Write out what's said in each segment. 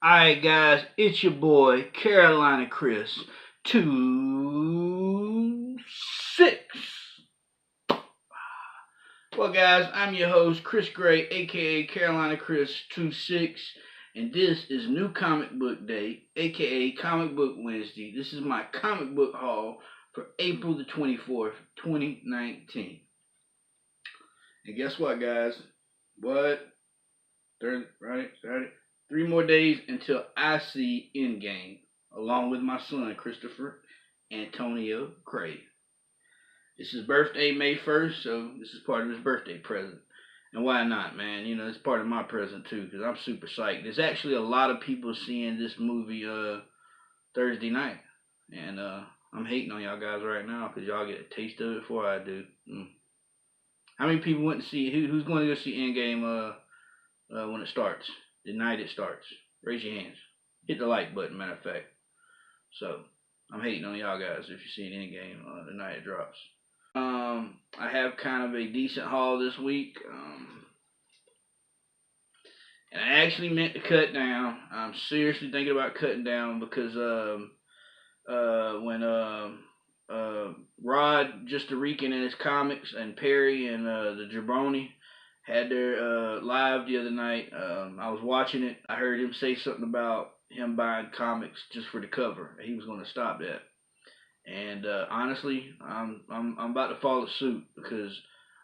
Alright guys, it's your boy CarolinaChris26. Well guys, I'm your host Chris Gray, aka CarolinaChris26, and this is New Comic Book Day, aka Comic Book Wednesday. This is my comic book haul for April the 24th, 2019. And guess what guys? What? Thursday, right? Saturday? 3 more days until I see Endgame, along with my son, Christopher Antonio Craig. It's his birthday, May 1st, so this is part of his birthday present. And why not, man? You know, it's part of my present, too, because I'm super psyched. There's actually a lot of people seeing this movie Thursday night. And I'm hating on y'all guys right now, because y'all get a taste of it before I do. How many people went to see, who's going to go see Endgame when it starts? The night it starts. Raise your hands. Hit the like button, matter of fact. So, I'm hating on y'all guys if you're seeing Endgame the night it drops. I have kind of a decent haul this week. And I actually meant to cut down. I'm seriously thinking about cutting down because when Rod, just the RICAN and his comics, and Perry and the JABRONI had their live the other night. I was watching it. I heard him say something about him buying comics just for the cover. He was going to stop that. And honestly, I'm about to follow suit because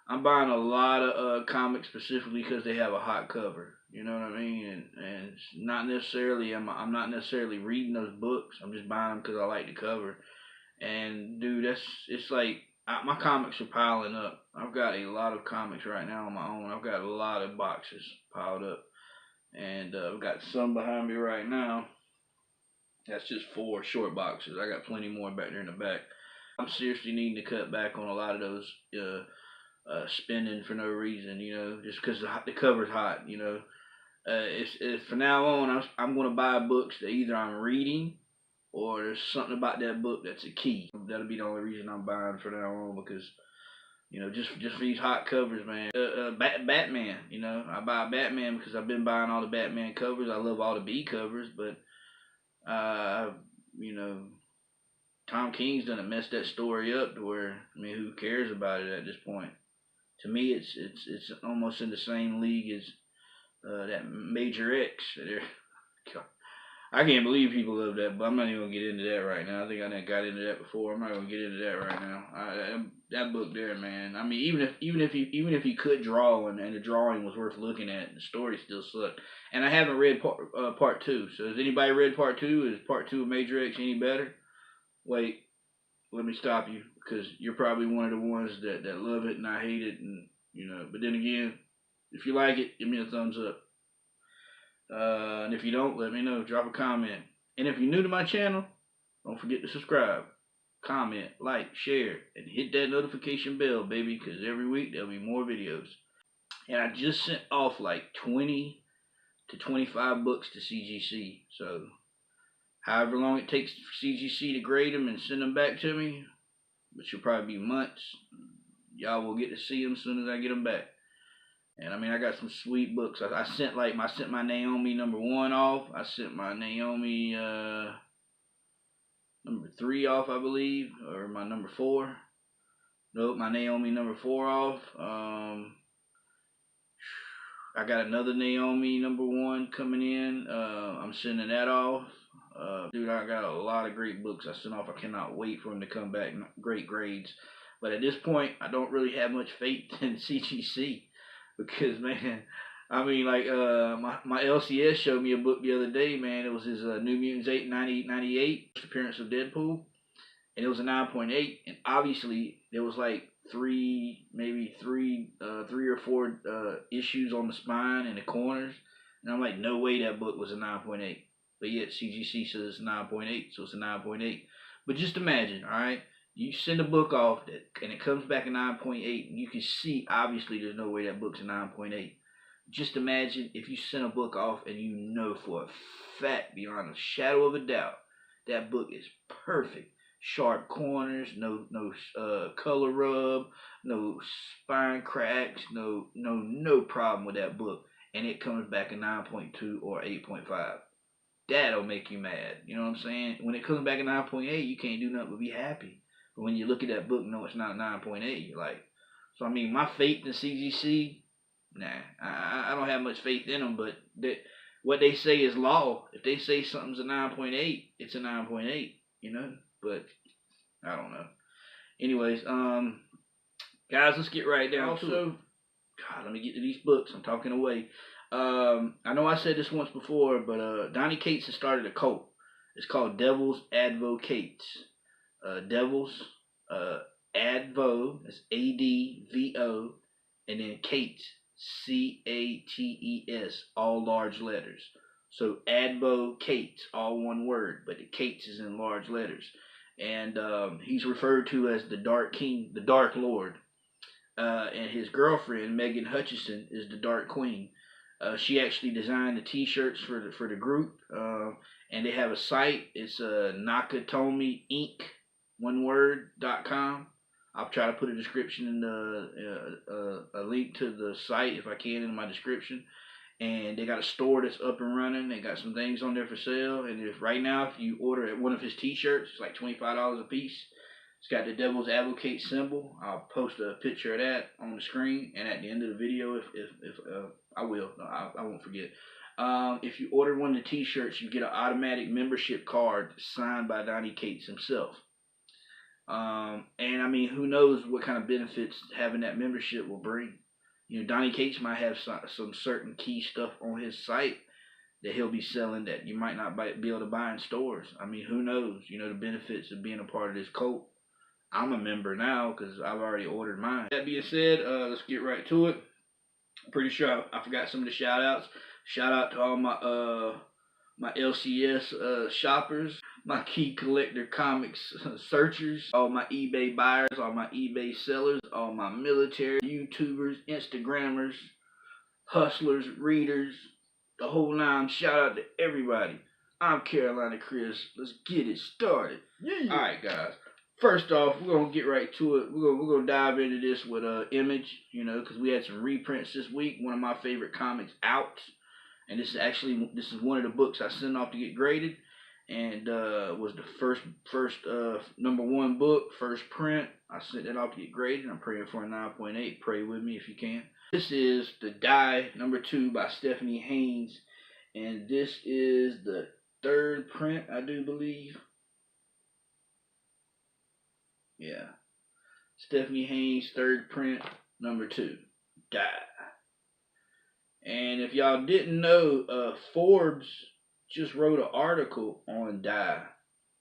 I'm buying a lot of comics specifically because they have a hot cover. You know what I mean? And it's not necessarily I'm not necessarily reading those books. I'm just buying them because I like the cover. And dude, it's like my comics are piling up. I've got a lot of comics right now on my own. I've got a lot of boxes piled up. And I've got some behind me right now. That's just 4 short boxes. I got plenty more back there in the back. I'm seriously needing to cut back on a lot of those spending for no reason, you know, just because the cover's hot, you know. It's from now on, I'm going to buy books that either I'm reading or there's something about that book that's a key. That'll be the only reason I'm buying from now on because, you know, just for these hot covers, man. Batman, you know, I buy Batman because I've been buying all the Batman covers. I love all the B covers, but, you know, Tom King's done messed that story up to where, I mean, who cares about it at this point? To me, it's almost in the same league as that Major X. I can't believe people love that, but I'm not even gonna get into that right now. I think I got into that before. I'm not gonna get into that right now. That book there, man. I mean, even if he could draw and the drawing was worth looking at, the story still sucked. And I haven't read part 2. So has anybody read part 2? Is part 2 of Major X any better? Wait, let me stop you because you're probably one of the ones that love it and I hate it, and you know. But then again, if you like it, give me a thumbs up. And if you don't, let me know. Drop a comment. And if you're new to my channel, don't forget to subscribe, comment, like, share, and hit that notification bell, baby, because every week there'll be more videos. And I just sent off like 20 to 25 books to CGC. So however long it takes for CGC to grade them and send them back to me, which will probably be months, y'all will get to see them as soon as I get them back. And I mean, I got some sweet books. I sent my Naomi #1 off. I sent my Naomi #3 off, I believe, or my #4. Nope, my Naomi #4 off. I got another Naomi #1 coming in. I'm sending that off. Dude, I got a lot of great books I sent off. I cannot wait for them to come back. Great grades. But at this point, I don't really have much faith in CGC. Because, man, I mean, like, my LCS showed me a book the other day, man. It was his New Mutants 98 appearance of Deadpool. And it was a 9.8. And obviously, there was like three or four issues on the spine and the corners. And I'm like, no way that book was a 9.8. But yet, CGC says it's 9.8, so it's a 9.8. But just imagine, all right? You send a book off and it comes back a 9.8, and you can see, obviously, there's no way that book's a 9.8. Just imagine if you send a book off and you know for a fact, beyond a shadow of a doubt, that book is perfect. Sharp corners, no color rub, no spine cracks, no problem with that book. And it comes back a 9.2 or 8.5. that'll make you mad. You know what I'm saying? When it comes back at 9.8, you can't do nothing but be happy. But when you look at that book, no, it's not 9.8. You're like, so I mean, my faith in CGC, nah, I don't have much faith in them. But what they say is law. If they say something's a 9.8, it's a 9.8. You know, but I don't know. Anyways, guys, let's get right down to it. God, let me get to these books. I'm talking away. I know I said this once before, but Donny Cates has started a cult. It's called Devil's Advocates. Devil's Advo, that's ADVO, and then Cates, CATES, all large letters. So Advocates, all one word, but the Cates is in large letters. And he's referred to as the Dark King, the Dark Lord. And his girlfriend, Megan Hutchison, is the Dark Queen. She actually designed the t-shirts for the group. And they have a site. It's Nakatomi Inc. oneword.com. I'll try to put a description in a link to the site if I can in my description. And they got a store that's up and running. They got some things on there for sale. And if right now, if you order one of his t-shirts, it's like $25 a piece. It's got the Devil's Advocate symbol. I'll post a picture of that on the screen. And at the end of the video, if I will. No, I won't forget. If you order one of the t-shirts, you get an automatic membership card signed by Donny Cates himself. And I mean, who knows what kind of benefits having that membership will bring. You know, Donny Cates might have some certain key stuff on his site that he'll be selling that you might not be able to buy in stores. I mean, who knows? You know, the benefits of being a part of this cult. I'm a member now because I've already ordered mine. That being said, let's get right to it. I'm pretty sure I forgot some of the shout outs. Shout out to all my LCS shoppers, my key collector comics searchers, all my eBay buyers, all my eBay sellers, all my military, YouTubers, Instagrammers, hustlers, readers, the whole nine. Shout out to everybody. I'm Carolina Chris. Let's get it started. Yeah. All right, guys. First off, we're gonna get right to it. We're gonna dive into this with Image, you know, because we had some reprints this week. One of my favorite comics out, and this is one of the books I sent off to get graded, and was the first #1 book, first print. I sent it off to get graded. I'm praying for a 9.8. Pray with me if you can. This is The Die #2 by Stephanie Haynes, and this is the 3rd print, I do believe. Yeah. Stephanie Haynes, 3rd print, #2. Die. And if y'all didn't know, Forbes just wrote an article on Die.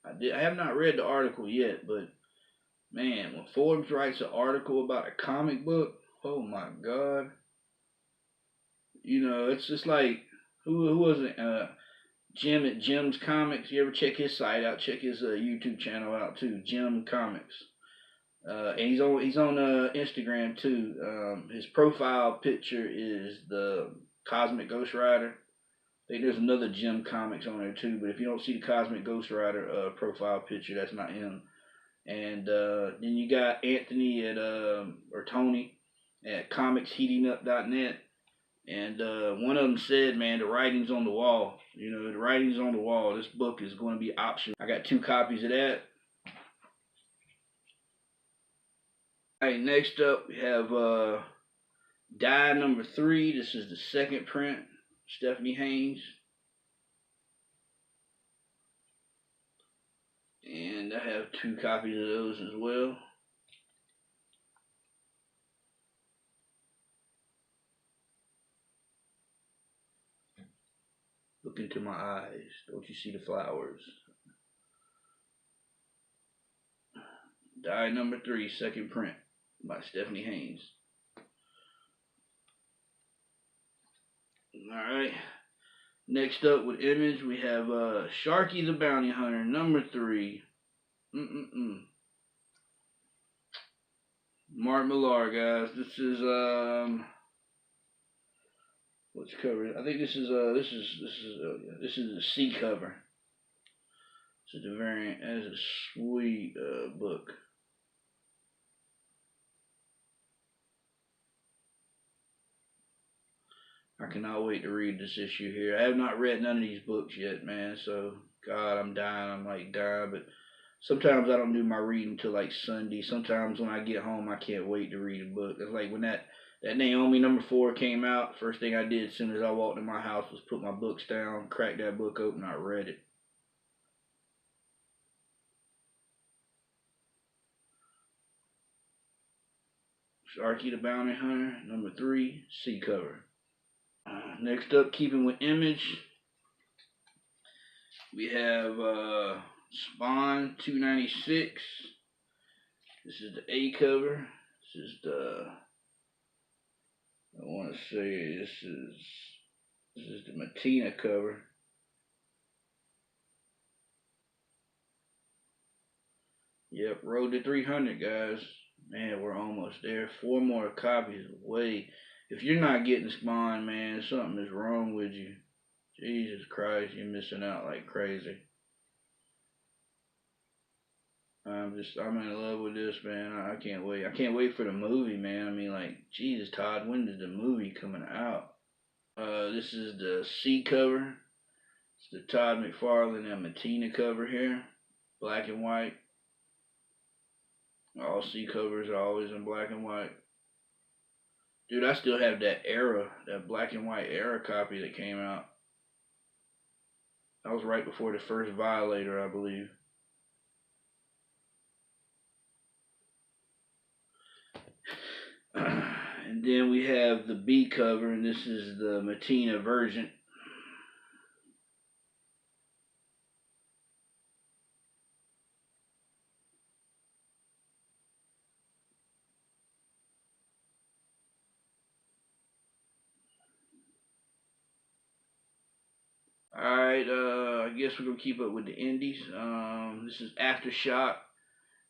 I have not read the article yet, but man, when Forbes writes an article about a comic book, oh my God. You know, it's just like, who was it? Jim at Jim's Comics. You ever check his site out? Check his YouTube channel out too, Jim Comics. And he's on Instagram too. His profile picture is the Cosmic Ghost Rider. I think there's another Jim Comics on there too, but if you don't see the Cosmic Ghost Rider profile picture, that's not him. And then you got Anthony or Tony at comicsheatingup.net. And one of them said, man, the writing's on the wall. You know, the writing's on the wall. This book is going to be optional. I got 2 copies of that. Alright, next up we have Die #3. This is the 2nd print, Stephanie Haynes. And I have 2 copies of those as well. Look into my eyes. Don't you see the flowers? Die #3, 2nd print by Stephanie Haynes. Alright. Next up with Image, we have Sharky the Bounty Hunter, #3. Mark Millar, guys. This is what's covered? I think this is the C cover. This is the variant. That is a sweet book. I cannot wait to read this issue here. I have not read none of these books yet, man. So, God, I'm dying. I'm like dying. But sometimes I don't do my reading until like Sunday. Sometimes when I get home, I can't wait to read a book. It's like when that Naomi #4 came out, first thing I did as soon as I walked in my house was put my books down, crack that book open, I read it. Sharky the Bounty Hunter, #3, C cover. Next up, keeping with Image, we have Spawn 296. This is the A cover. This is the, I want to say this is the Matina cover. Yep, road to 300, guys. Man, we're almost there. 4 more copies away. If you're not getting Spawn, man, something is wrong with you. Jesus Christ, you're missing out like crazy. I'm in love with this, man. I can't wait. I can't wait for the movie, man. I mean, like, Jesus, Todd, when is the movie coming out? This is the C cover. It's the Todd McFarlane and Matina cover here. Black and white. All C covers are always in black and white. Dude, I still have that era, that black and white era copy that came out. That was right before the first Violator, I believe. And then we have the B cover, and this is the Matina version. Alright, I guess we're going to keep up with the indies. This is AfterShock,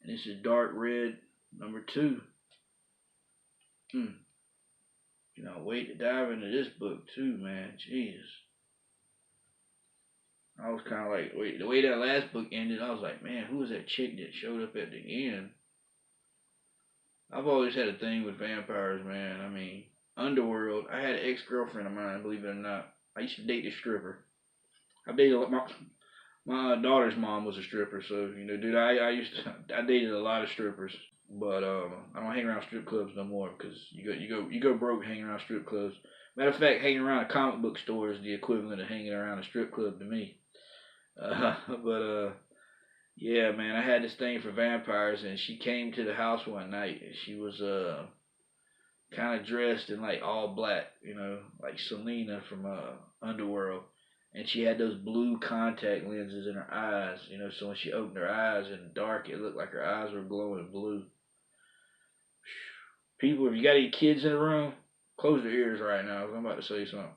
and this is Dark Red, #2. Wait to dive into this book too, man. Jesus. I was kind of like, wait, the way that last book ended, I was like, man, who was that chick that showed up at the end? I've always had a thing with vampires, man. I mean, Underworld. I had an ex-girlfriend of mine, believe it or not. I used to date this stripper. I dated my daughter's mom was a stripper, so dude, I dated a lot of strippers, but I don't hang around strip clubs no more because you go broke hanging around strip clubs. Matter of fact, hanging around a comic book store is the equivalent of hanging around a strip club to me. Yeah, man, I had this thing for vampires, and she came to the house one night, and she was kind of dressed in like all black, like Selena from Underworld. And she had those blue contact lenses in her eyes, so when she opened her eyes in the dark, it looked like her eyes were glowing blue. People, if you got any kids in the room, close their ears right now, because I'm about to say something.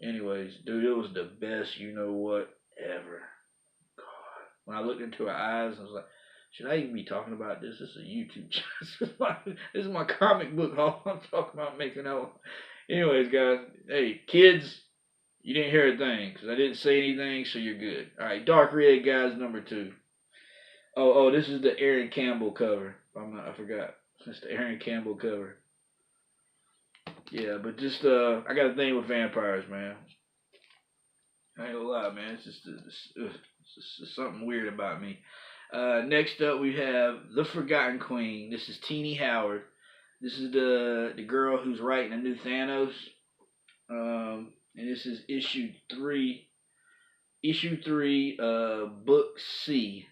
Anyways, dude, it was the best you-know-what ever. God. When I looked into her eyes, I was like, should I even be talking about this? This is a YouTube channel. This is my comic book haul. I'm talking about making out. Anyways, guys, hey, kids, you didn't hear a thing, because I didn't say anything, so you're good. Alright, Dark Red, guys, #2. Oh, this is the Aaron Campbell cover. I forgot. It's the Aaron Campbell cover. Yeah, but just, I got a thing with vampires, man. I ain't gonna lie, man. It's just something weird about me. Next up, we have The Forgotten Queen. This is Teenie Howard. This is the girl who's writing a new Thanos. And this is issue 3. Issue 3, book C.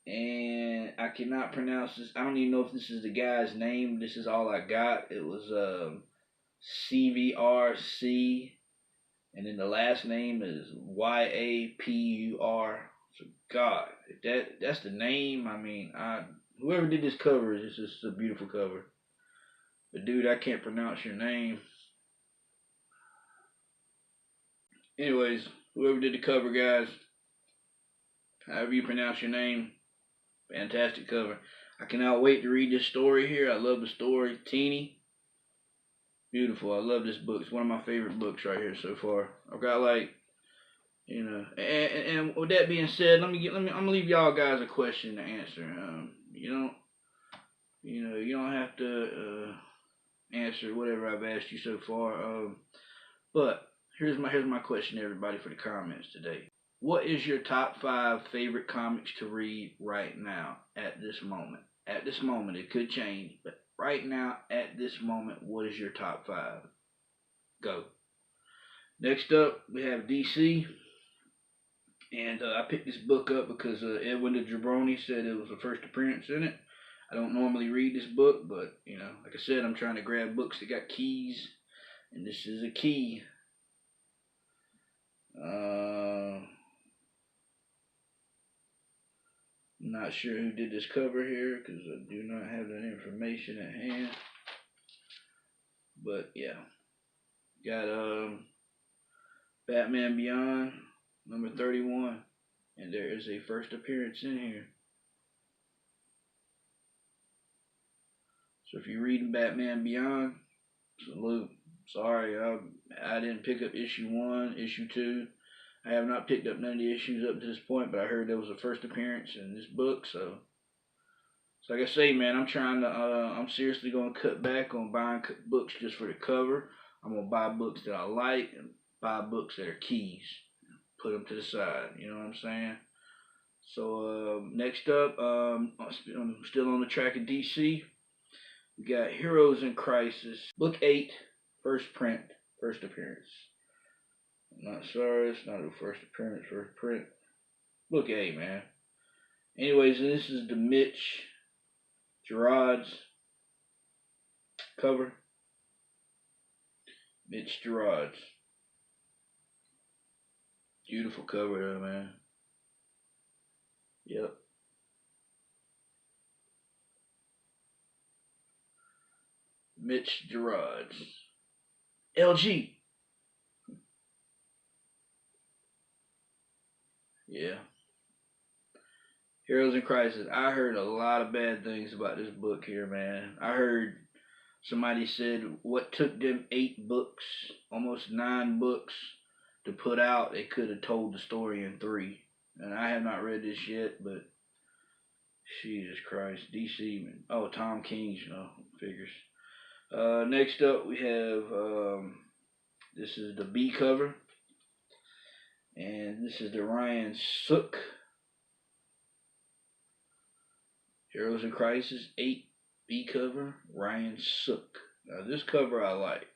And I cannot pronounce this. I don't even know if this is the guy's name. This is all I got. It was CVRC. And then the last name is YAPUR. So God, if that's the name, I mean, whoever did this cover is just a beautiful cover. But dude, I can't pronounce your name. Anyways, whoever did the cover, guys, however you pronounce your name, fantastic cover. I cannot wait to read this story here. I love the story. Teenie. Beautiful. I love this book. It's one of my favorite books right here so far. I've got like, and with that being said, I'm gonna leave y'all guys a question to answer. You don't have to answer whatever I've asked you so far. But here's my question to everybody for the comments today. What is your top 5 favorite comics to read right now at this moment? At this moment, it could change, but right now, at this moment, what is your top 5? Go. Next up, we have DC. And I picked this book up because Edwin the Jabroni said it was the first appearance in it. I don't normally read this book, but, you know, like I said, I'm trying to grab books that got keys. And this is a key. I'm not sure who did this cover here because I do not have that information at hand. But, yeah. Got Batman Beyond, number 31. And there is a first appearance in here. So if you're reading Batman Beyond, salute. Sorry, I didn't pick up issue 1, issue 2. I have not picked up none of the issues up to this point, but I heard there was a first appearance in this book, so like I say, man, I'm seriously gonna cut back on buying books just for the cover. I'm gonna buy books that I like and buy books that are keys. Put them to the side, you know what I'm saying? So next up, I'm still on the track of DC. We got Heroes in Crisis, book 8, first print, first appearance. I'm not sorry, it's not a first appearance, first print. Book 8, man. Anyways, this is the Mitch Gerads cover. Mitch Gerads. Beautiful cover though, man. Yep. Mitch Gerads. LG. Yeah. Heroes in Crisis. I heard a lot of bad things about this book here, man. I heard somebody said what took them 8 books, almost 9 books, to put out, they could have told the story in 3. And I have not read this yet, but Jesus Christ, DC, man. Oh, Tom King's, you know, figures. Next up, we have, this is the B cover. And this is the Ryan Sook. Heroes in Crisis 8 B cover, Ryan Sook. Now, this cover I like.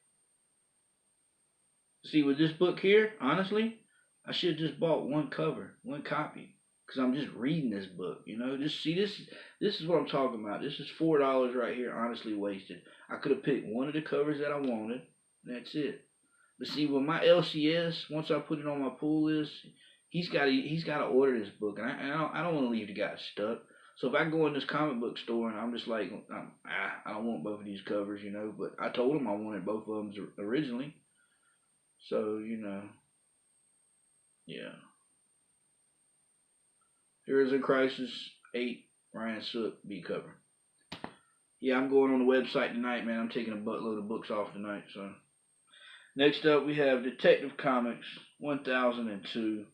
See, with this book here, honestly, I should have just bought one cover, one copy. Because I'm just reading this book, you know. Just see, this is what I'm talking about. This is $4 right here, honestly wasted. I could have picked one of the covers that I wanted, and that's it. But see, with my LCS, once I put it on my pull list, he's got to order this book, and I don't want to leave the guy stuck. So if I go in this comic book store and I'm just like, I don't want both of these covers, you know. But I told him I wanted both of them originally. So, you know, yeah. Heroes in Crisis 8, Ryan Sook, B cover. Yeah, I'm going on the website tonight, man. I'm taking a buttload of books off tonight, so. Next up, we have Detective Comics 1002.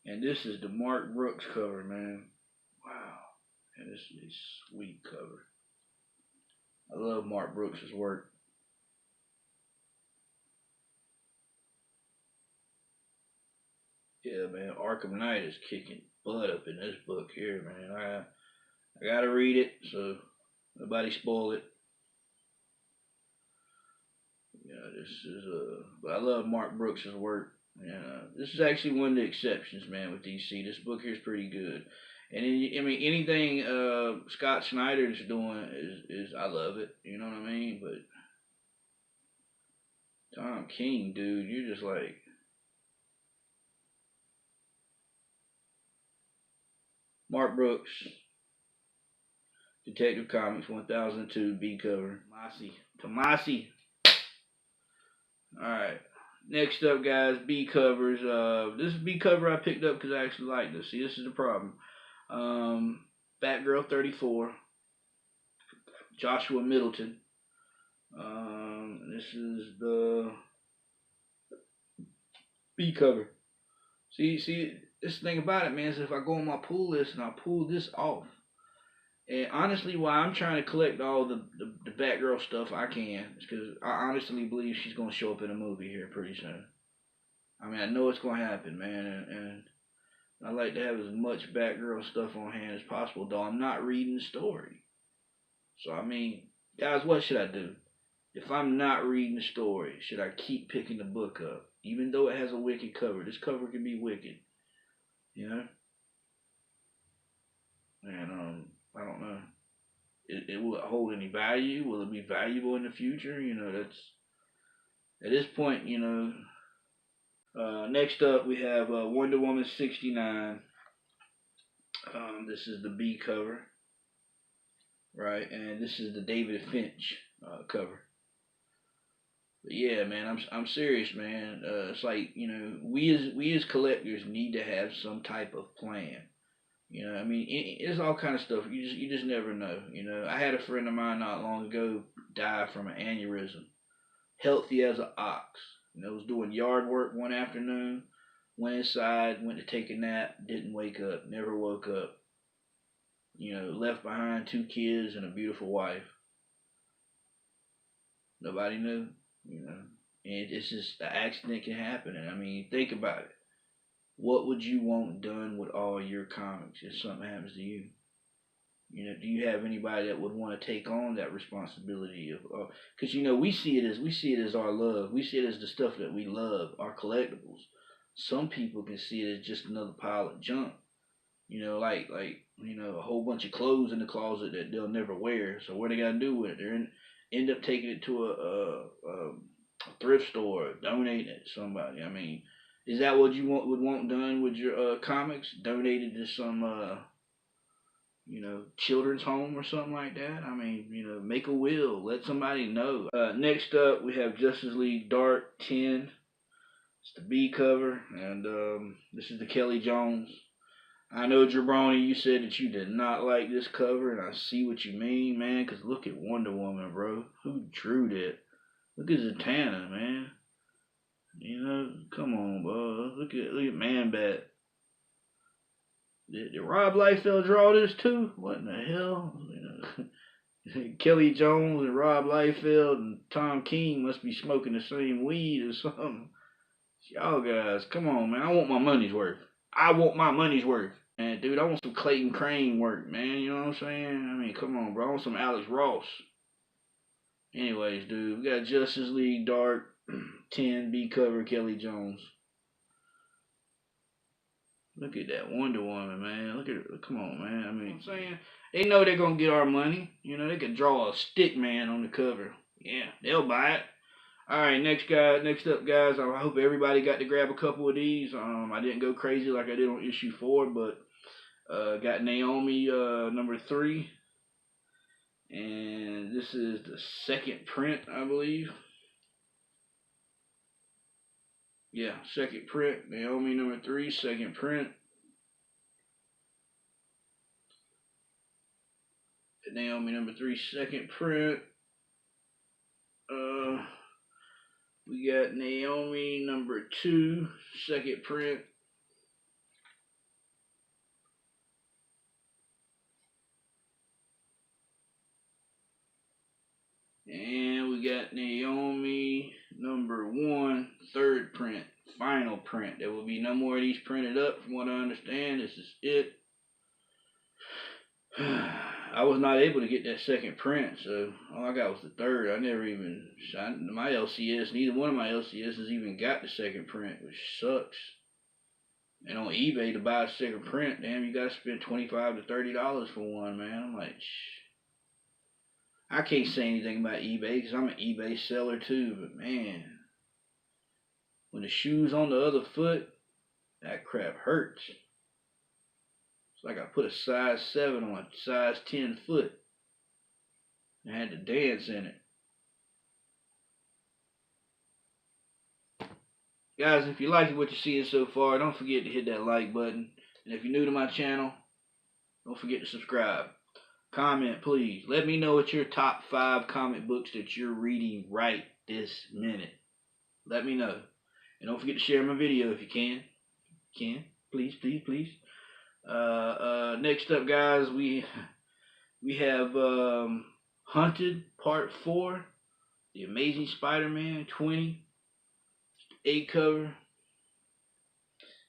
And this is the Mark Brooks cover, man. Wow. And this is a sweet cover. I love Mark Brooks' work. Yeah, man, Arkham Knight is kicking butt up in this book here, man. I gotta read it, so nobody spoil it. Yeah, this is but I love Mark Brooks' work. Yeah, this is actually one of the exceptions, man, with DC. This book here is pretty good. And I mean, anything Scott Snyder's doing is I love it. You know what I mean? But Tom King, dude, you're just like. Mark Brooks, Detective Comics 1002 B cover. Tomasi. Alright. Next up, guys, B covers. This is B cover I picked up because I actually like this. See, this is the problem. Batgirl 34. Joshua Middleton. This is the B cover. See, this thing about it, man, is if I go on my pull list and I pull this off, And honestly, why I'm trying to collect all the Batgirl stuff I can is because I honestly believe she's gonna show up in a movie here pretty soon. I mean, I know it's gonna happen, man, and I like to have as much Batgirl stuff on hand as possible. Though I'm not reading the story, so I mean, guys, what should I do? If I'm not reading the story, should I keep picking the book up, even though it has a wicked cover? This cover can be wicked, you know. And I don't know. It will it hold any value? Will it be valuable in the future? You know, that's at this point. You know. Next up, we have Wonder Woman 69. This is the B cover, right? And this is the David Finch cover. But yeah, man, I'm serious, man. It's like, you know, we as collectors need to have some type of plan. You know, I mean, it's all kind of stuff. You just never know. You know, I had a friend of mine not long ago die from an aneurysm, healthy as an ox. You know, was doing yard work one afternoon, went inside, went to take a nap, didn't wake up, never woke up. You know, left behind 2 kids and a beautiful wife. Nobody knew. You know, and it's just an accident can happen. And I mean, think about it. What would you want done with all your comics if something happens to you? You know, do you have anybody that would want to take on that responsibility of? Because you know, we see it as our love. We see it as the stuff that we love, our collectibles. Some people can see it as just another pile of junk. You know, like you know, a whole bunch of clothes in the closet that they'll never wear. So what they gotta do with it? End up taking it to a thrift store, donating it to somebody. I mean, is that what you would want done with your comics? Donated to some you know, children's home or something like that. I mean, you know, make a will, let somebody know. Next up, we have Justice League Dark 10. It's the B cover, and this is the Kelly Jones. I know, Jabroni, you said that you did not like this cover, and I see what you mean, man, because look at Wonder Woman, bro. Who drew that? Look at Zatanna, man. You know, come on, bro. Look at Man Bat. Did Rob Liefeld draw this too? What in the hell? You know, Kelly Jones and Rob Liefeld and Tom King must be smoking the same weed or something. Y'all guys, come on, man. I want my money's worth. I want my money's worth. Man, dude, I want some Clayton Crane work, man. You know what I'm saying? I mean, come on, bro. I want some Alex Ross. Anyways, dude, we got Justice League Dark 10 B cover Kelly Jones. Look at that Wonder Woman, man. Look at her. Come on, man. I mean, you know what I'm saying? They know they're going to get our money. You know, they could draw a stick man on the cover. Yeah, they'll buy it. All right, next up, guys. I hope everybody got to grab a couple of these. I didn't go crazy like I did on issue 4, but got Naomi number 3. And this is the second print, I believe. Yeah, second print. Naomi number 3, second print. Naomi number 3, second print. We got Naomi number 2, second print. And we got Naomi number 1, third print, final print. There will be no more of these printed up from what I understand. This is it. I was not able to get that second print, so all I got was the third. I never even signed my LCS. Neither one of my LCSs even got the second print, which sucks. And on eBay to buy a second print, damn, you gotta spend $25 to $30 for one, man. I'm like, I can't say anything about eBay because I'm an eBay seller too, but man, when the shoe's on the other foot, that crap hurts. It's like I put a size 7 on a size 10 foot. I had to dance in it. Guys, if you like what you're seeing so far, don't forget to hit that like button. And if you're new to my channel, don't forget to subscribe. Comment, please. Let me know what your top 5 comic books that you're reading right this minute. Let me know. And don't forget to share my video if you can. Please, please, please. Next up, guys, we We have Hunted Part 4, The Amazing Spider-Man 20, 8 cover.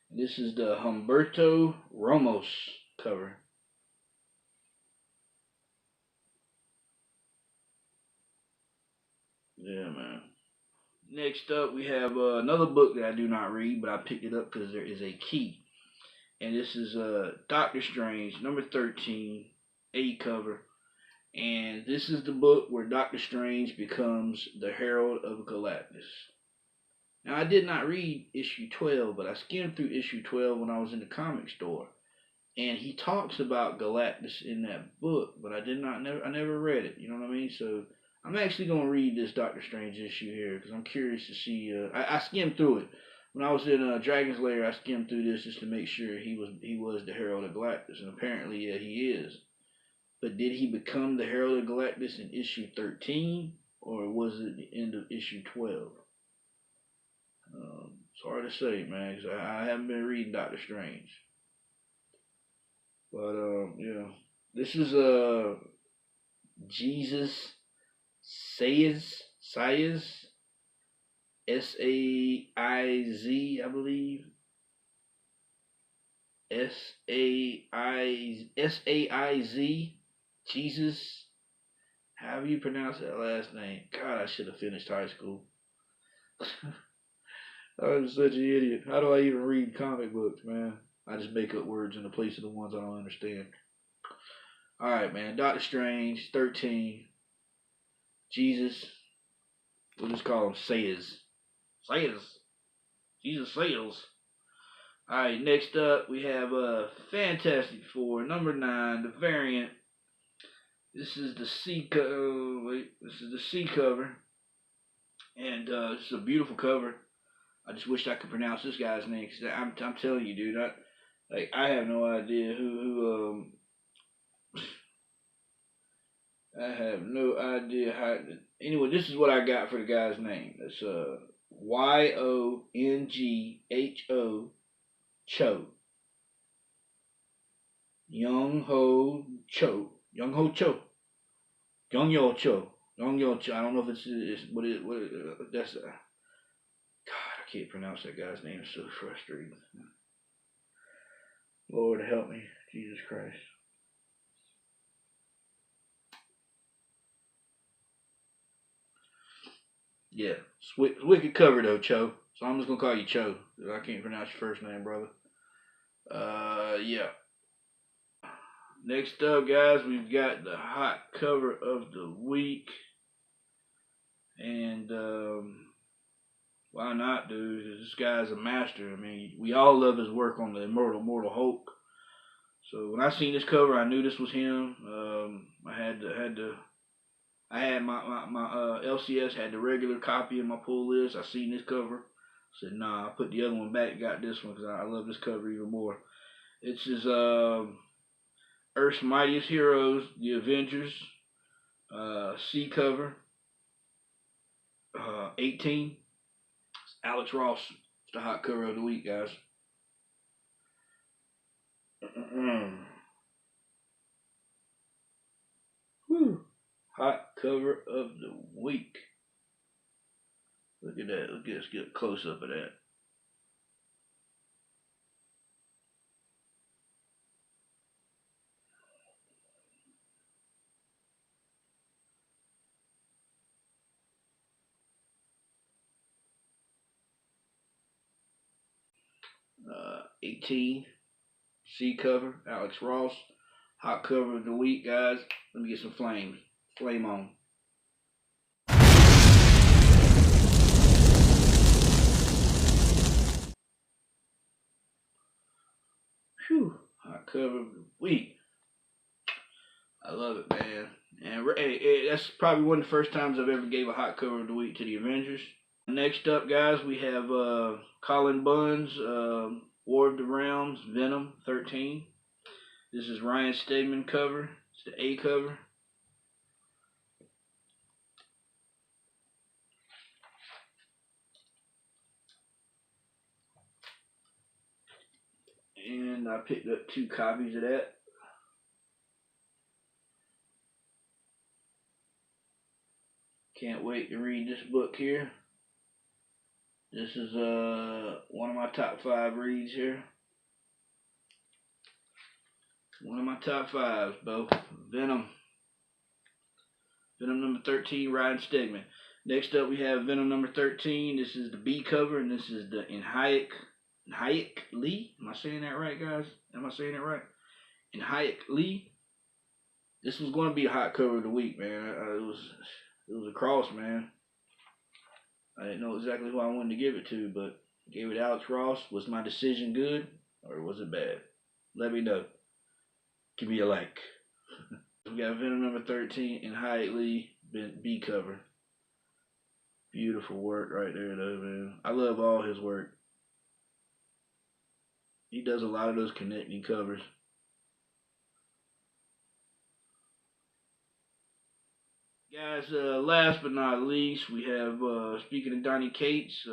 This is the Humberto Ramos cover. Yeah, man. Next up, we have another book that I do not read, but I picked it up because there is a key. And this is Doctor Strange, number 13, 8 cover. And this is the book where Doctor Strange becomes the Herald of Galactus. Now, I did not read issue 12, but I skimmed through issue 12 when I was in the comic store. And he talks about Galactus in that book, but I never read it. You know what I mean? So I'm actually gonna read this Doctor Strange issue here because I'm curious to see. I skimmed through it when I was in Dragon's Lair. I skimmed through this just to make sure he was the Herald of Galactus, and apparently, yeah, he is. But did he become the Herald of Galactus in issue 13, or was it the end of issue 12? It's hard to say, man, because I haven't been reading Doctor Strange. But yeah, this is Jesus Saiz Saiz, I believe. Saiz, Jesus. However you pronounce that last name. God, I should have finished high school. I'm such an idiot. How do I even read comic books, man? I just make up words in the place of the ones I don't understand. Alright, man. Doctor Strange, 13. Jesus. We'll just call him Saiz. Jesus Sales. Alright, next up we have Fantastic Four, number 9, the variant. This is the C cover. And this is a beautiful cover. I just wish I could pronounce this guy's name, because I'm telling you, dude, I have no idea who I have no idea how. Anyway, this is what I got for the guy's name. It's Yongho Cho. Young-Ho Cho. Young-Ho Cho. Young-Yo Cho. Young-Yo Cho. I don't know if it's that's God, I can't pronounce that guy's name. It's so frustrating. Lord help me, Jesus Christ. Yeah, wicked cover though, Cho. So I'm just gonna call you Cho. I can't pronounce your first name, brother. Yeah. Next up, guys, we've got the hot cover of the week, and why not, dude? This guy's a master. I mean, we all love his work on the Immortal Hulk. So when I seen this cover, I knew this was him. I had my LCS had the regular copy in my pull list. I seen this cover. I said, nah, I put the other one back. Got this one because I love this cover even more. It's his Earth's Mightiest Heroes, the Avengers, C cover, 18. It's Alex Ross. It's the hot cover of the week, guys. Whew. Hot cover of the week. Look at that. Let's get a close up of that. Uh, 18. C cover, Alex Ross. Hot cover of the week, guys. Let me get some flames. Flame on. Whew. Hot cover of the week. I love it, man. And hey, that's probably one of the first times I've ever gave a hot cover of the week to the Avengers. Next up, guys, we have Colin Bunn's War of the Realms, Venom 13. This is Ryan Stegman cover. It's the A cover. And I picked up 2 copies of that. Can't wait to read this book here. This is one of my top 5 reads here. One of my top 5s, Bo. Venom. Venom number 13, Ryan Stegman. Next up, we have Venom number 13. This is the B cover, and this is the Inhyuk Lee. Am I saying that right, guys? Am I saying it right? Inhyuk Lee. This was going to be a hot cover of the week, man. It was a cross, man. I didn't know exactly who I wanted to give it to, but gave it to Alex Ross. Was my decision good, or was it bad? Let me know. Give me a like. We got Venom number 13 Inhyuk Lee B cover. Beautiful work right there, though, man. I love all his work. He does a lot of those connecting covers. Guys, last but not least, we have, speaking of Donny Cates,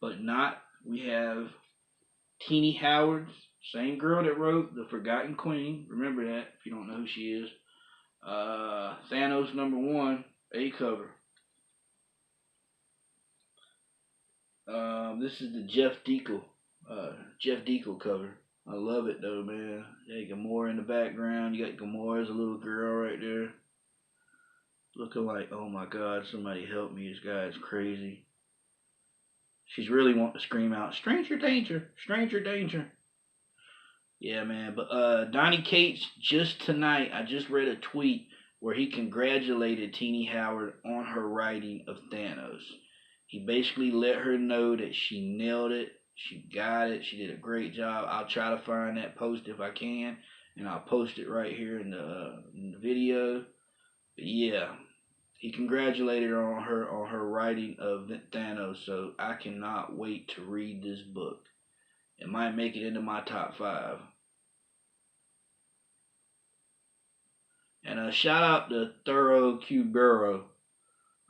but not, we have Teenie Howard, same girl that wrote The Forgotten Queen. Remember that if you don't know who she is. Thanos number 1, A cover. This is the Jeff Deacle cover. I love it though, man. You got Gamora in the background. You got Gamora as a little girl right there. Looking like, oh my God, somebody help me. This guy is crazy. She's really wanting to scream out, stranger danger, stranger danger. Yeah, man. But Donny Cates, just tonight, I just read a tweet where he congratulated Teenie Howard on her writing of Thanos. He basically let her know that she nailed it. She got it. She did a great job. I'll try to find that post if I can, and I'll post it right here in the video. But yeah, he congratulated her on her writing of Thanos, so I cannot wait to read this book. It might make it into my top 5. And shout out to ThoroqBoro.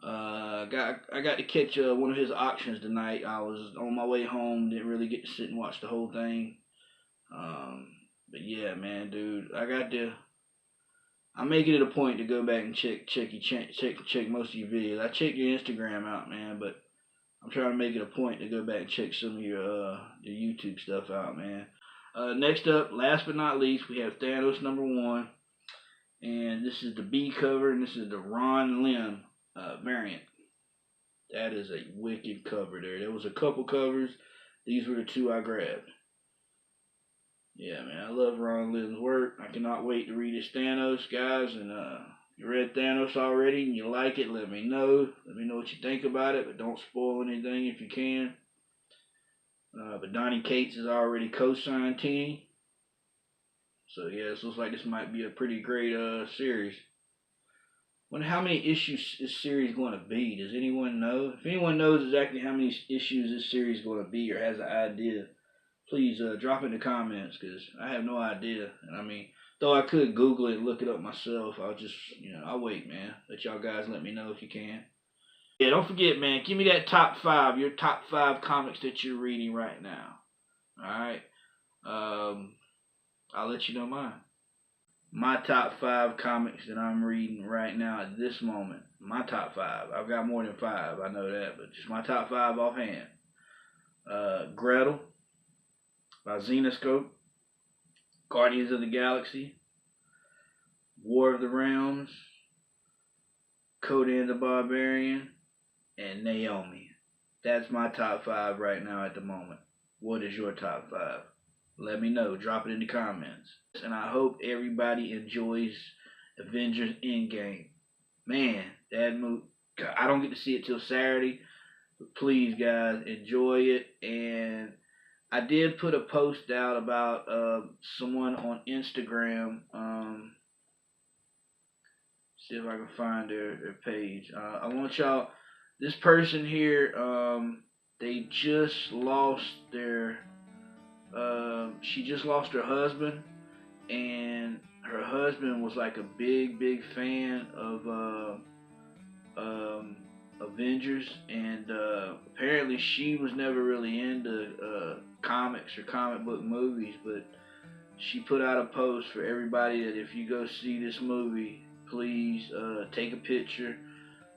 I got to catch one of his auctions tonight. I was on my way home, didn't really get to sit and watch the whole thing. But yeah, man, dude, I'm making it a point to go back and check most of your videos. I check your Instagram out, man, but I'm trying to make it a point to go back and check some of your YouTube stuff out, man. Next up, last but not least, we have Thanos number 1, and this is the B cover, and this is the Ron Lim variant. That is a wicked cover there. There was a couple covers. These were the 2 I grabbed. Yeah, man, I love Ron Lim's work. I cannot wait to read his Thanos, guys. And you read Thanos already and you like it, let me know. Let me know what you think about it, but don't spoil anything if you can. But Donny Cates is already co-signed Teenie. So yeah, it looks like this might be a pretty great series. Wonder how many issues this series is going to be. Does anyone know? If anyone knows exactly how many issues this series is going to be or has an idea, please drop in the comments, because I have no idea. And I mean, though I could Google it and look it up myself, I'll just, I'll wait, man. Let y'all guys let me know if you can. Yeah, don't forget, man, give me that top 5, your top 5 comics that you're reading right now. Alright? I'll let you know mine. My top 5 comics that I'm reading right now at this moment. My top 5. I've got more than 5, I know that, but just my top 5 offhand. Gretel by Zenoscope, Guardians of the Galaxy, War of the Realms, Conan the Barbarian, and Naomi. That's my top 5 right now at the moment. What is your top 5? Let me know. Drop it in the comments. And I hope everybody enjoys Avengers Endgame. Man, that movie, I don't get to see it till Saturday. But please, guys, enjoy it. And I did put a post out about someone on Instagram. See if I can find their page. I want y'all, this person here, they just lost their, she just lost her husband, and her husband was like a big fan of Avengers, and apparently she was never really into comics or comic book movies, but she put out a post for everybody that if you go see this movie, please take a picture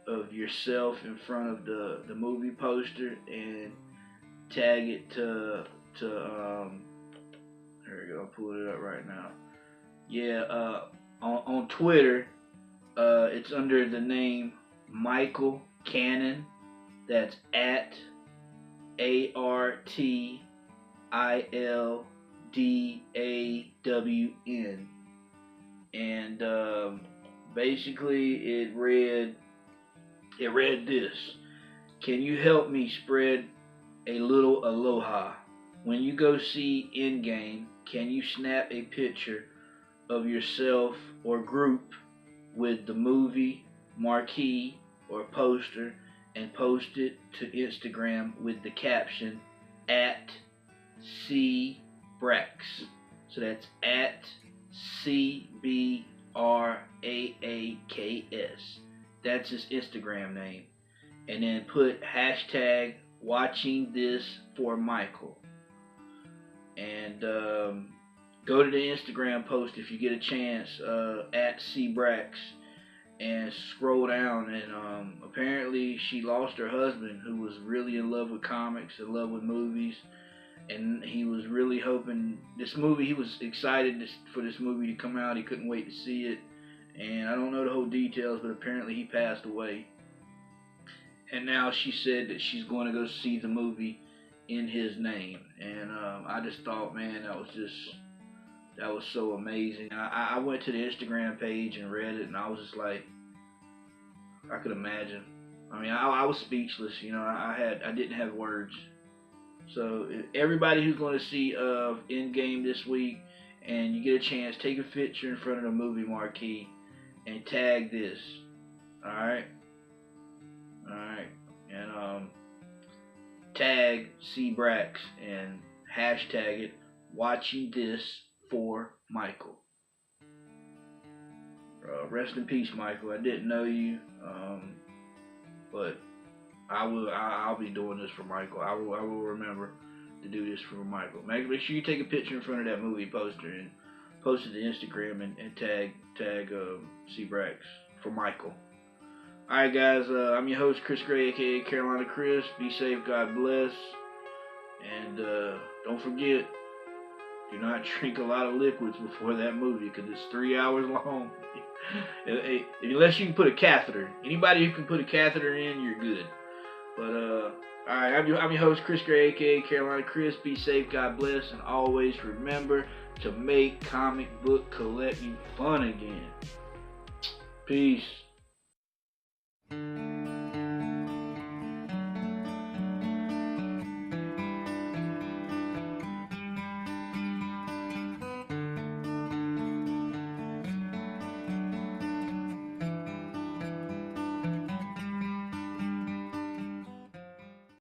of yourself in front of the movie poster and tag it to here we go, I'll pull it up right now. Yeah, on Twitter, it's under the name Michael Cannon. That's at ARTILDAWN. And basically it read this: can you help me spread a little aloha? When you go see Endgame, can you snap a picture of yourself or group with the movie marquee or poster and post it to Instagram with the caption at CBRACS. So that's at CBRAAKS. That's his Instagram name. And then put hashtag watching this for Michael. And go to the Instagram post if you get a chance, at CBRACS, and scroll down. And apparently she lost her husband, who was really in love with comics, in love with movies, and he was really hoping this movie, he was excited for this movie to come out. He couldn't wait to see it, and I don't know the whole details, but apparently he passed away. And now she said that she's going to go see the movie in his name. And I just thought, man, that was so amazing. I went to the Instagram page and read it, and I was just like, I could imagine. I mean, I was speechless. You know, I didn't have words. So everybody who's going to see Endgame this week, and you get a chance, take a picture in front of the movie marquee and tag this. All right, and tag CBRACS and hashtag it watching this for Michael. Rest in peace, Michael. I didn't know you, but I'll be doing this for Michael. I will remember to do this for Michael. Make sure you take a picture in front of that movie poster and post it to Instagram and tag CBRACS for Michael. Alright guys, I'm your host Chris Gray, aka Carolina Chris. Be safe, God bless. And don't forget, do not drink a lot of liquids before that movie, because it's 3 hours long. Unless you can put a catheter. Anybody who can put a catheter in, you're good. But alright, I'm your host Chris Gray, aka Carolina Chris. Be safe, God bless, and always remember to make comic book collecting fun again. Peace.